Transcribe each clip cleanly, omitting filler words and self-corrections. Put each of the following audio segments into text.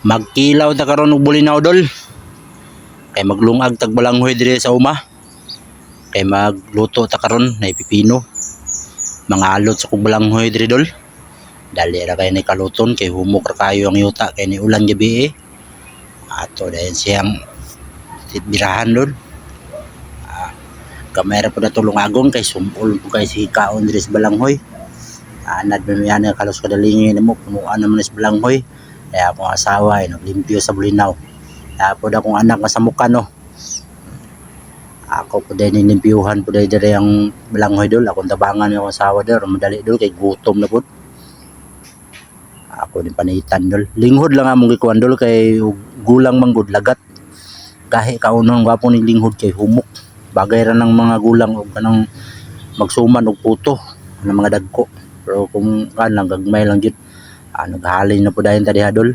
Magkilaw ta karon og bulinaw dol. Kay maglungag tag balanghoy diri sa uma. Kay magluto ta karon na pipino. Mga alot sa kog balanghoy diri dol. Dali ra kay ni kaluton kay humok ra kayo ang yuta kay ni ulan gabi Ato dayon siyang titbirahan dol. Kamay ra pud natulong agong kay sumpol po kay si kaon diri sa balanghoy. Anad man yan kalos kadalingin mo punuan naman sa balanghoy. Kaya akong asawa ay naglimpyo sa bulinaw. Tapos akong anak nga sa mukha no. Ako po din nilimpyuhan po diri ang balanghoy dol. Akong tabangan yung asawa dol. Madali dol kay gutom na po. Ako din panitan dol. Linghod lang among gikuan dol kay gulang manggod lagat. Gahi kaunon gwapo ni linghod kay humok. Bagay ra ng mga gulang og kanang magsuman og puto ng mga dagko. Pero kung kanang gagmay lang gyud naghalin na po dayon ta diha dol.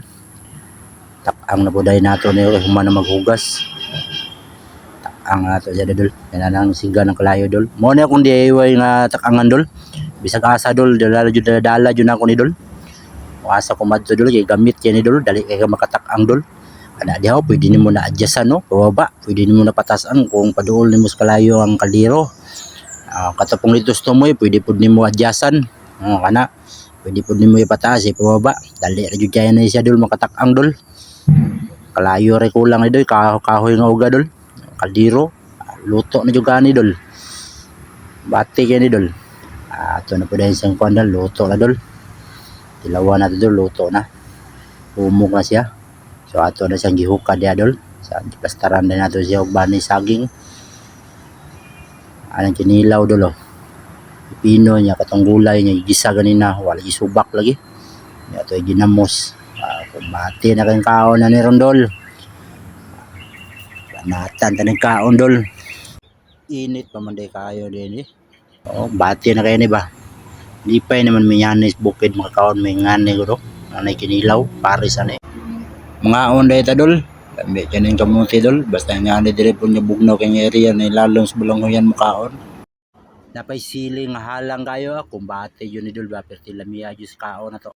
Tak-ang na po dayon nato ni human na maghugas. Tak-ang nato diha dol. Yan nang siga ng kalayo dol. Mo ni akong DIY nga tak-angan dol. Bisag asa dol dala jud ako ni dol. Asa ko madto dol kay gamit kay ni dol dali kay makatak-ang dol. Ana diha pwede nimo na adjustan no. Pababa pwede nimo na patasan kung paduol nimo sa kalayo ang kaldero. Katapong litos to mo pwede pud nimo adjustan. Kana pwede po nimo ipataas pababa dali ra jud kay na siya dol makatak-ang dol kalayo ra kulang ni dol kahoy nga uga dol kaldero luto na jud gani dol bati kay ni dol ato na po dayon siyang kuan dol luto na dol tilawan na dol luto na humok na siya so ato na siyang gihukad diha dol sa plastaran din nato siya og bani saging anang kinilaw dol pipino niya katong gulay niya igisa ganina wala isubak lagi ato ginamos kumati na kang kaon na ni Rondol panatan tanig kaon dol init pa man day kayo din bati na kayo ni ba lipay naman may yanis bukid mga kaon may ngani ko anay kinilaw paris anay mga onday ta dol lambi kanin kamuti dol basta ngani dire po niya bugnaw kay area na ilalong sa balanghoyan mo kaon napay siling halang kayo kumbate yun ni dol ba perti lamia jus kaon na to